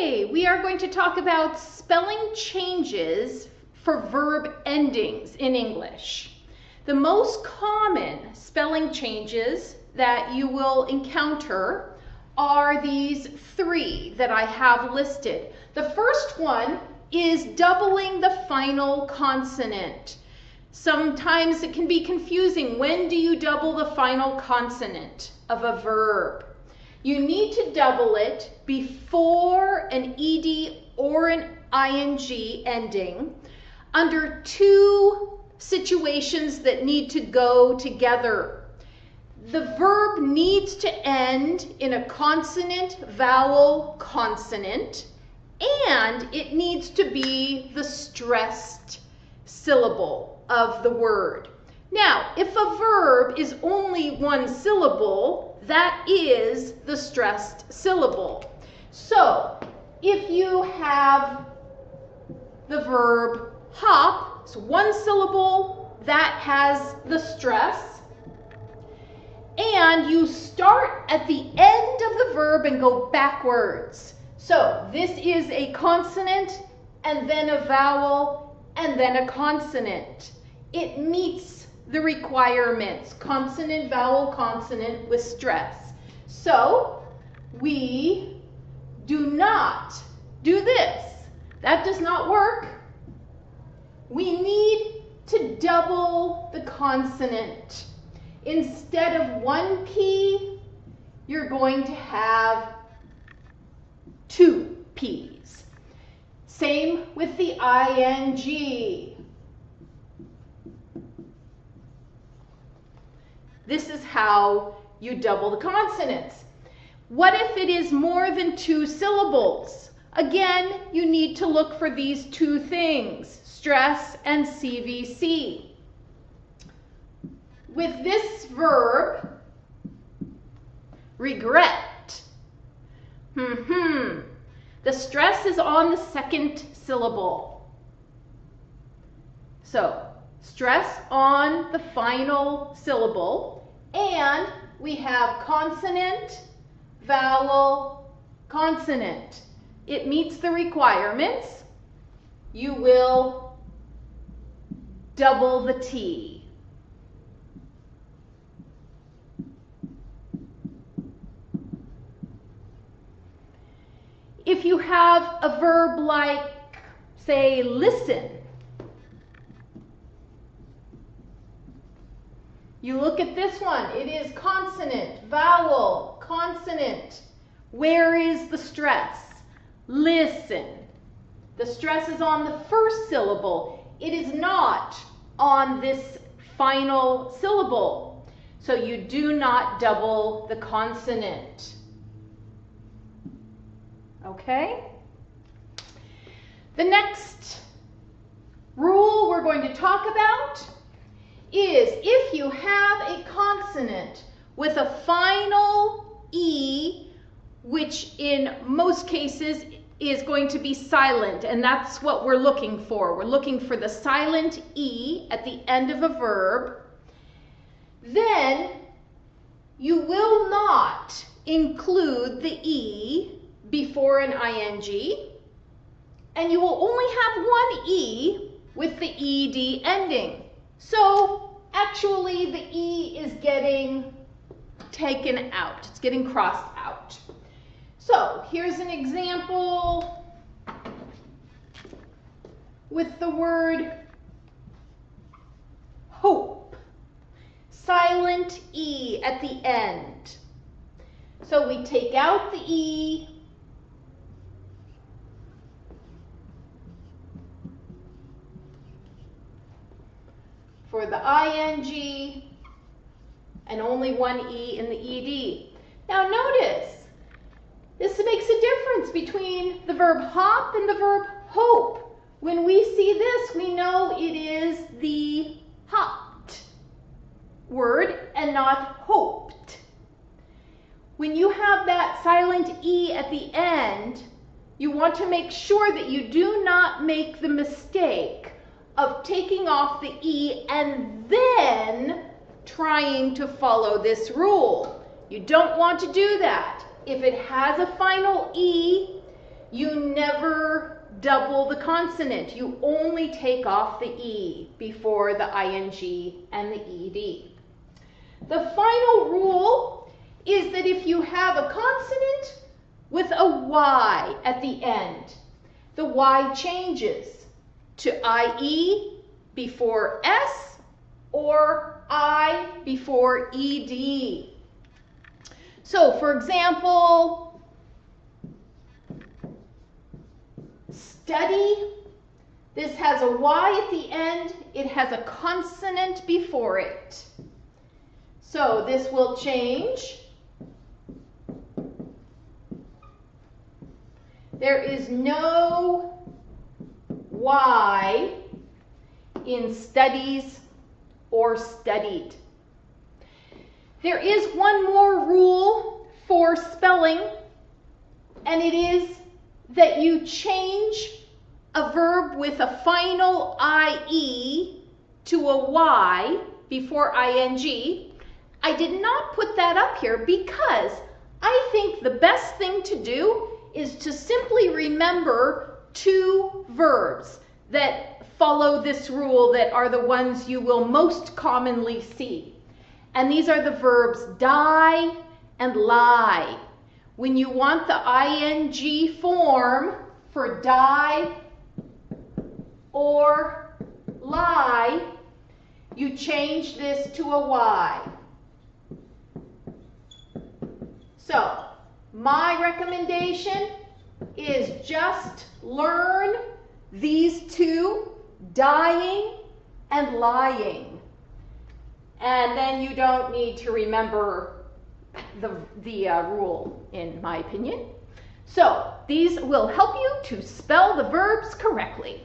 Today we are going to talk about spelling changes for verb endings in English. The most common spelling changes that you will encounter are these three that I have listed. The first one is doubling the final consonant. Sometimes it can be confusing. When do you double the final consonant of a verb? You need to double it before an ed or an ing ending under two situations that need to go together. The verb needs to end in a consonant, vowel, consonant, and it needs to be the stressed syllable of the word. Now, if a verb is only one syllable, that is the stressed syllable. So, if you have the verb hop, it's one syllable, that has the stress, and you start at the end of the verb and go backwards. So, this is a consonant, and then a vowel, and then a consonant. It meets the requirements, consonant, vowel, consonant with stress. So we do not do this. That does not work. We need to double the consonant. Instead of one P, you're going to have two P's. Same with the ing. This is how you double the consonants. What if it is more than two syllables? Again, you need to look for these two things, stress and CVC. With this verb, regret, the stress is on the second syllable. So, stress on the final syllable, and we have consonant, vowel, consonant. It meets the requirements. You will double the T. If you have a verb like, say, listen, you look at this one, it is consonant, vowel, consonant. Where is the stress? Listen. The stress is on the first syllable. It is not on this final syllable. So you do not double the consonant. Okay? The next rule we're going to talk about is if you have a consonant with a final E, which in most cases is going to be silent, and that's what we're looking for. We're looking for the silent E at the end of a verb. Then you will not include the E before an ing, and you will only have one E with the ed ending. So actually the E is getting taken out. It's getting crossed out. So here's an example with the word hope. Silent E at the end. So we take out the E, for the ing, and only one E in the ed. Now notice, this makes a difference between the verb hop and the verb hope. When we see this, we know it is the hopped word and not hoped. When you have that silent E at the end, you want to make sure that you do not make the mistake of taking off the E and then trying to follow this rule. You don't want to do that. If it has a final E, you double the consonant. You only take off the E before the ing and the ed. The final rule is that if you have a consonant with a Y at the end, the Y changes to IE before S or I before ED. So, for example, study. This has a Y at the end. It has a consonant before it. So this will change. There is no Y in studies or studied. There is one more rule for spelling, and it is that you change a verb with a final IE to a Y before ing. I did not put that up here because I think the best thing to do is to simply remember two verbs that follow this rule that are the ones you will most commonly see. And these are the verbs die and lie. When you want the ing form for die or lie, you change this to a Y. So, my recommendation is just learn these two, dying and lying. And then you don't need to remember the rule, in my opinion. So, these will help you to spell the verbs correctly.